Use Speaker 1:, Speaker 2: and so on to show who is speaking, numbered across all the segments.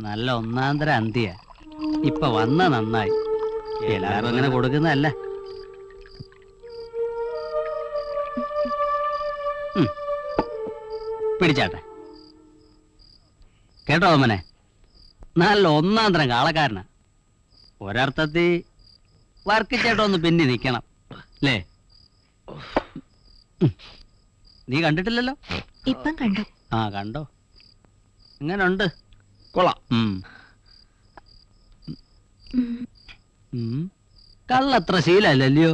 Speaker 1: നല്ല ഒന്നാന്തര അന്തിയ. ഇപ്പൊ വന്ന നന്നായി. എല്ലാരും അങ്ങനെ കൊടുക്കുന്നതല്ല. പിടിച്ചാട്ടെ. കേട്ടോ അമ്മനെ, നല്ല ഒന്നാന്തരം കാളക്കാരനാ. ഒരർത്ഥത്തിൽ വർക്കിച്ചേട്ടൊന്ന് പിന്നെ നിക്കണം അല്ലേ? നീ കണ്ടിട്ടില്ലല്ലോ?
Speaker 2: ഇപ്പം കണ്ടു.
Speaker 1: ആ കണ്ടോ? എങ്ങനുണ്ട്?
Speaker 3: കൊള്ളാം.
Speaker 1: കള്ളത്ര ശീലല്ലല്ലോ.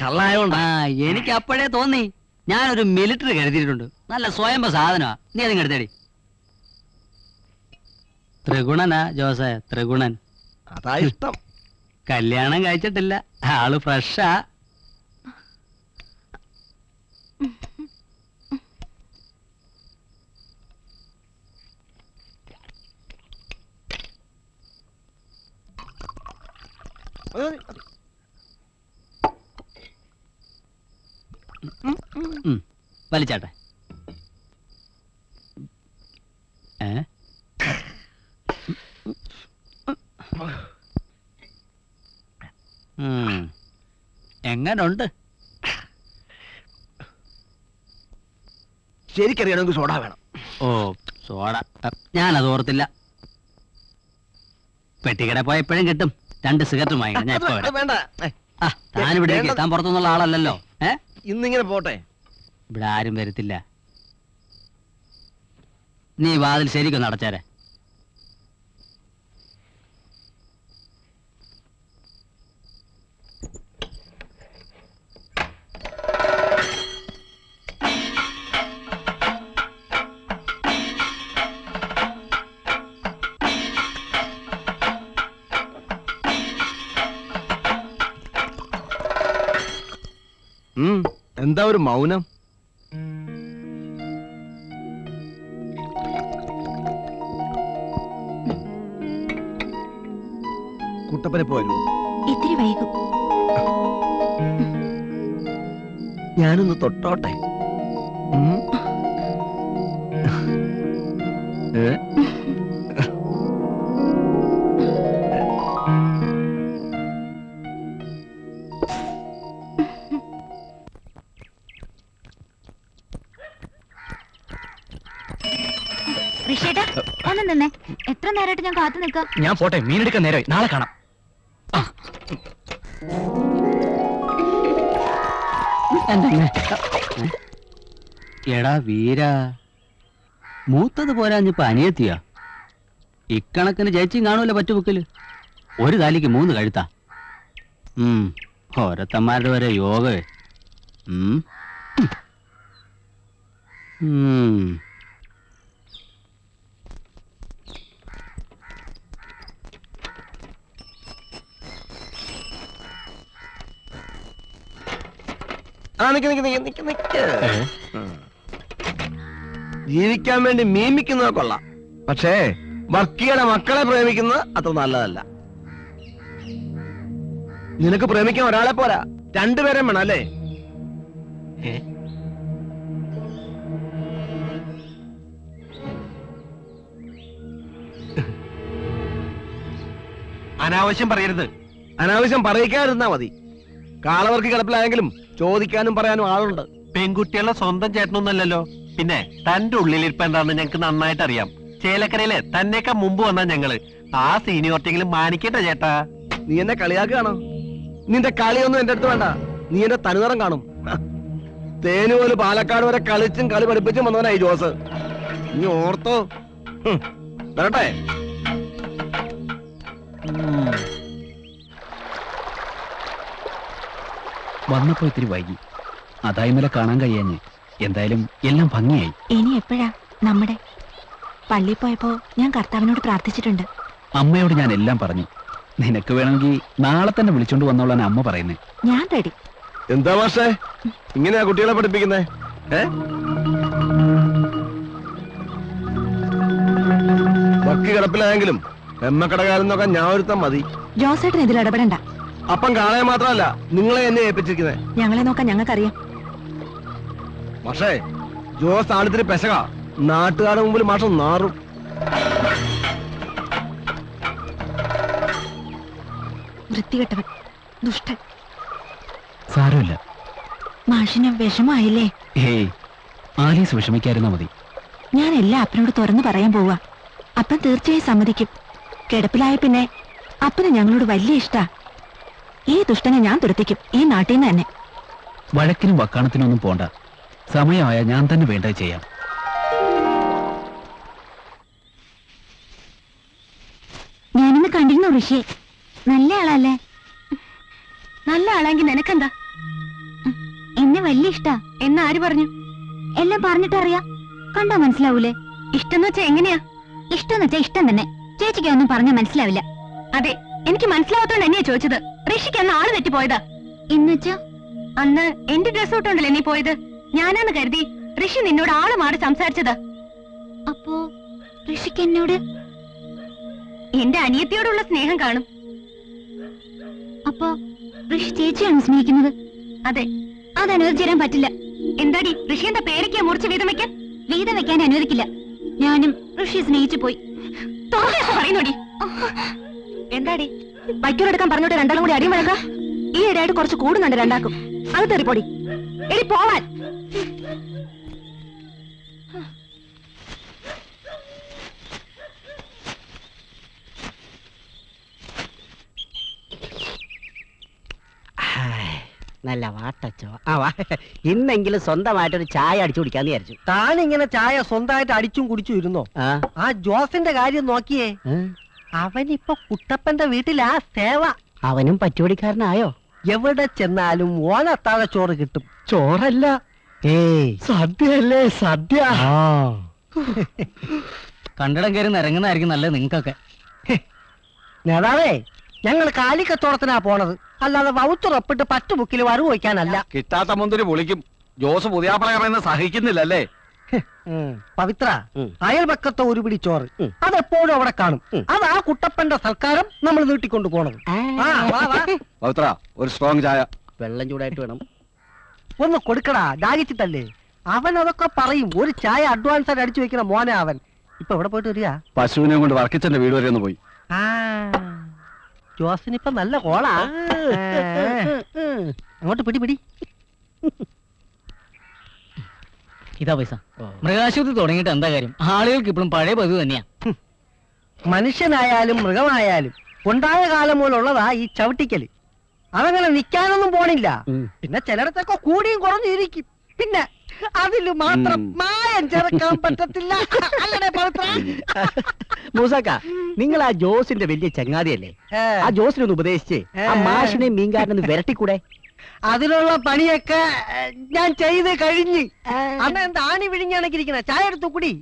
Speaker 3: കള്ളായോണ്ടാ?
Speaker 1: എനിക്ക് അപ്പോഴേ തോന്നി. ഞാനൊരു മിലിറ്ററി കരുതിയിട്ടുണ്ട്. നല്ല സ്വയംഭ സാധനമാ. നീ അതിങ്ങ് എടുത്തേടി. ത്രിഗുണനാ ജോസേ, ത്രിഗുണൻ.
Speaker 3: അതാ ഇഷ്ടം.
Speaker 1: കല്യാണം കഴിച്ചിട്ടില്ല, ആള് ഫ്രഷാ. വലിച്ചാട്ടെ. എങ്ങനുണ്ട്?
Speaker 3: ശരിക്കറിയണമെങ്കിൽ സോഡ വേണം.
Speaker 1: ഓ സോഡ, ഞാനത് ഓർത്തില്ല. പെട്ടിക്കട പോയപ്പോഴും കിട്ടും. 2 സിഗരറ്റ് വാങ്ങിക്കണം. ഞാൻ ഇപ്പൊ
Speaker 3: വേണ്ട.
Speaker 1: താനിവിടെ താൻ പുറത്തുനിന്നുള്ള ആളല്ലല്ലോ.
Speaker 3: ഇന്നിങ്ങനെ പോട്ടെ.
Speaker 1: ഇവിടെ ആരും വരത്തില്ല. നീ വാതിൽ ശരിക്കൊന്ന് അടച്ചേരെ.
Speaker 3: എന്താ ഒരു മൗനം? കുട്ടപ്പനെ പോയല്ലോ.
Speaker 2: ഇത്തിരി വൈകും.
Speaker 3: ഞാനൊന്ന് തൊട്ടോട്ടെ.
Speaker 2: ഒന്ന് നിന്നേ. എത്ര നേരമായിട്ട് ഞാൻ കാത്തു നിൽക്കാം.
Speaker 1: ഞാൻ പോട്ടെ, മീനെടുക്കാൻ നേരമായി. നാളെ കാണാം. എടാ വീര, മൂത്തത് പോരാഞ്ഞിപ്പോ അനിയത്തിയാ. ഇക്കണക്കിന് ചേച്ചിയും കാണൂല പറ്റുബുക്കില്. ഒരു താലിക്ക് 3 കഴുത്താ. ഓരത്തന്മാരുടെ വരെ യോഗേ.
Speaker 3: ജീവിക്കാൻ വേണ്ടി മീമിക്കുന്നത് കൊള്ളാം. പക്ഷേ വർക്കിയുടെ മക്കളെ പ്രേമിക്കുന്നത് അത്ര നല്ലതല്ല. നിനക്ക് പ്രേമിക്കാൻ ഒരാളെ പോരാ, 2 പേരെ വേണം അല്ലേ?
Speaker 4: അനാവശ്യം പറയരുത്.
Speaker 3: അനാവശ്യം പറയിക്കാതിരുന്നാ മതി. കാളവർക്ക് കിടപ്പിലായെങ്കിലും ചോദിക്കാനും പറയാനും ആളുണ്ട്.
Speaker 4: പെൺകുട്ടികളുടെ സ്വന്തം ചേട്ടനൊന്നല്ലല്ലോ. പിന്നെ തന്റെ ഉള്ളിലിരിപ്പ് എന്താണെന്ന് ഞങ്ങൾക്ക് നന്നായിട്ട് അറിയാം. ചേലക്കരയില് തന്നെയൊക്കെ മുമ്പ് വന്നാ ഞങ്ങള്. ആ സീനിയോറിറ്റിയെങ്കിലും മാനിക്കട്ടെ ചേട്ടാ.
Speaker 3: നീ എന്നെ കളിയാക്കുകയാണോ? നിന്റെ കളിയൊന്നും എന്റെ അടുത്ത് വേണ്ട. നീ എന്റെ തനിനിറം കാണും. തേനുപോലെ പാലക്കാട് വരെ കളിച്ചും കളി പഠിപ്പിച്ചും വന്നവനായി ജോസ്. നീ ഓർത്തോ? വരട്ടെ.
Speaker 1: വന്നപ്പോ ഇത്തിരി വൈകി. അതായി ഇന്നലെ കാണാൻ കഴിയാഞ്ഞ്. എന്തായാലും എല്ലാം ഭംഗിയായി.
Speaker 2: ഇനി എപ്പോഴാ നമ്മുടെ പള്ളി പോയപ്പോ ഞാൻ കർത്താവിനോട് പ്രാർത്ഥിച്ചിട്ടുണ്ട്.
Speaker 1: അമ്മയോട് ഞാൻ എല്ലാം പറഞ്ഞു. നിനക്ക് വേണമെങ്കിൽ നാളെ തന്നെ വിളിച്ചോണ്ട് വന്നോളാൻ അമ്മ പറയുന്നേ.
Speaker 2: ഞാൻ റെഡി.
Speaker 3: എന്താ മാഷേ ഇങ്ങനെയാ കുട്ടികളെ പഠിപ്പിക്കുന്നേ? വക്കി കിടപ്പിലായെങ്കിലും എമ്മക്കടകാലം നോക്കാൻ ഞാൻ ഒരുത്തം മതി.
Speaker 2: ജോസേട്ടൻ ഇതിൽ ഇടപെടണ്ട.
Speaker 3: അപ്പം കാണാൻ മാത്രമല്ല നിങ്ങളെ എന്നെ ഏൽപ്പിച്ചിരിക്കുന്നേ.
Speaker 2: ഞങ്ങളെ നോക്കാൻ ഞങ്ങൾക്കറിയാം.
Speaker 3: മാഷേ ജോസ് ആളിത്തിരി പെശക. നാട്ടുകാരുടെ മുമ്പിൽ മാഷം നാറും.
Speaker 2: വൃത്തികെട്ടവൻ, ദുഷ്ടൻ.
Speaker 5: സാരമില്ല.
Speaker 2: മാഷിന് വിഷമായില്ലേ?
Speaker 5: ഹേയ്, ആലീസ് വിഷമിക്കാതിരുന്നാ മതി.
Speaker 2: ഞാൻ എല്ലാം അപ്പനോട് തുറന്നു പറയാൻ പോവാ. അപ്പൻ തീർച്ചയായും സമ്മതിക്കും. കിടപ്പിലായ പിന്നെ അപ്പന് ഞങ്ങളോട് വലിയ ഇഷ്ടാ. ഈ ദുഷ്ടനെ ഞാൻ തുരത്തിക്കും, ഈ നാട്ടിൽ നിന്ന് തന്നെ.
Speaker 5: വഴക്കിനും വക്കാണത്തിനും ഒന്നും പോണ്ട. സമയമായ ഞാൻ തന്നെ വേണ്ടത് ചെയ്യാം.
Speaker 2: ഞാനിന്ന് കണ്ടിരുന്നു ഋഷിയെ. നല്ല ആളല്ലേ? നല്ല ആളാങ്കിൽ നിനക്കെന്താ? എന്നെ വലിയ ഇഷ്ടാ. എന്നാര് പറഞ്ഞു? എല്ലാം പറഞ്ഞിട്ടറിയാ. കണ്ടാ മനസ്സിലാവൂലേ? ഇഷ്ടം വെച്ചാ എങ്ങനെയാ? ഇഷ്ടം വെച്ചാ ഇഷ്ടം തന്നെ. ചേച്ചിക്ക് ഒന്നും പറഞ്ഞാ മനസ്സിലാവില്ല. അതെ, എനിക്ക് മനസ്സിലാവാത്തോണ്ട് എന്നെയാ ചോദിച്ചത്. ഋഷിക്ക് അന്ന് ആള് തെറ്റിപ്പോയതാ. എന്നുവെച്ചാ അന്ന് എന്റെ ഡ്രസ് ഇട്ടോണ്ടല്ലേ നീ പോയത്? ഞാനാന്ന് കരുതി ഋഷി നിന്നോട് ആള് മാറി സംസാരിച്ചതാ. അപ്പോ ഋഷിക്ക് എന്നോട് എന്റെ അനിയത്തിയോടുള്ള സ്നേഹം കാണും. അപ്പോ ഋഷി ചേച്ചിയാണ് സ്നേഹിക്കുന്നത്? അതെ. അത് അനുവദിച്ചു പറ്റില്ല. എന്താടി, ഋഷി എന്താ പേരയ്ക്കാ മുറിച്ച് വീതം വെക്കാൻ? വീതം വെക്കാൻ അനുവദിക്കില്ല. ഞാനും ഋഷിയെ സ്നേഹിച്ചു പോയി. പറയുന്നോടി. എന്താടി, ബൈക്കോടെടുക്കാൻ പറഞ്ഞോട്ട് രണ്ടാളും കൂടി അടിയും വഴക്കാം. ഈ ഇടയായിട്ട് കുറച്ച് കൂടുന്നുണ്ട് രണ്ടാക്കും. അത് തെറിപ്പൊടി. എടി പോവാൻ.
Speaker 6: നല്ല വാട്ടച്ചോ. ഇന്നെങ്കിലും സ്വന്തമായിട്ടൊരു ചായ അടിച്ചു കുടിക്കാന്ന് വിചാരിച്ചു.
Speaker 7: താൻ ഇങ്ങനെ ചായ സ്വന്തമായിട്ട് അടിച്ചും കുടിച്ചും ഇരുന്നോ? ആ ജോസിന്റെ കാര്യം നോക്കിയേ. അവനിപ്പൊ കുട്ടപ്പന്റെ വീട്ടിലാ സേവ.
Speaker 6: അവനും പറ്റുപടിക്കാരനായോ?
Speaker 7: എവിടെ ചെന്നാലും ഓനത്താഴ ചോറ് കിട്ടും.
Speaker 6: ചോറല്ല,
Speaker 7: സദ്യയല്ലേ സദ്യ.
Speaker 1: കണ്ടിടം കയറി നിരങ്ങുന്നതായിരിക്കും നല്ലത് നിങ്ങൾക്കൊക്കെ.
Speaker 7: നേതാവേ, ഞങ്ങൾ കാലിക്കത്തോളത്തിനാ പോണത്, അല്ലാതെ വൗത്തുറപ്പിട്ട് പറ്റുബുക്കിൽ വരവ് വയ്ക്കാനല്ല.
Speaker 3: കിട്ടാത്ത മുന്തിരി പൊളിക്കും. ജോസ് പുതിയാപ്പളയെന്ന് സഹിക്കുന്നില്ലല്ലേ?
Speaker 7: പവിത്ര, അയൽപക്കത്തെ ഒരു പിടി ചോറ് അതെപ്പോഴും അവിടെ കാണും. അത് ആ കുട്ടപ്പന്റെ സൽക്കാരം നമ്മൾ നീട്ടിക്കൊണ്ടു പോണത്.
Speaker 3: പവിത്ര, ഒരു സ്ട്രോങ് ചായ.
Speaker 6: വെള്ളം ചൂടായിട്ട് വേണം.
Speaker 7: ഒന്ന് കൊടുക്കടാ, ദാഹിച്ചിട്ടല്ലേ. അവൻ അതൊക്കെ പറയും. ഒരു ചായ അഡ്വാൻസ് ആയിട്ട് അടിച്ചു വെക്കണ മോനെ അവൻ. ഇപ്പൊ എവിടെ പോയിട്ട് വരിക?
Speaker 3: പശുവിനെ കൊണ്ട് വർക്കിച്ചന്റെ വീട് വരെ ഒന്ന് പോയി.
Speaker 7: ജോസിനിപ്പൊ നല്ല കോളാ. അങ്ങോട്ട് പിടി പിടി.
Speaker 1: ഇതാ പൈസ. മൃഗാശുപത്രി തുടങ്ങിയിട്ട് എന്താ കാര്യം? ആളുകൾക്ക് ഇപ്പോഴും പഴയ പതിവ് തന്നെയാ.
Speaker 7: മനുഷ്യനായാലും മൃഗമായാലും ഉണ്ടായ കാലം മൂലമുള്ളതാ ഈ ചവിട്ടിക്കല്. അതങ്ങനെ നിക്കാനൊന്നും പോണില്ല. പിന്നെ ചിലയിടത്തൊക്കെ കൂടിയും കുറഞ്ഞു ഇരിക്കും. പിന്നെ അതില് മാത്രം മായം ചേർക്കാൻ പറ്റത്തില്ല. അല്ലേ പവിത്ര?
Speaker 6: മൂസാക്ക, നിങ്ങൾ ആ ജോസിന്റെ വലിയ ചങ്ങാതിയല്ലേ? ആ ജോസിനൊന്ന് ഉപദേശിച്ച് ആ മാഷിനെ മീൻകാരനൊന്ന് വിരട്ടിക്കൂടെ?
Speaker 7: അതിനുള്ള പണിയൊക്കെ ഞാൻ ചെയ്ത് കഴിഞ്ഞ്. അന്ന് എന്താ ആണി വിഴിഞ്ഞാണിരിക്കുന്ന? ചായ എടുത്തു കുടി.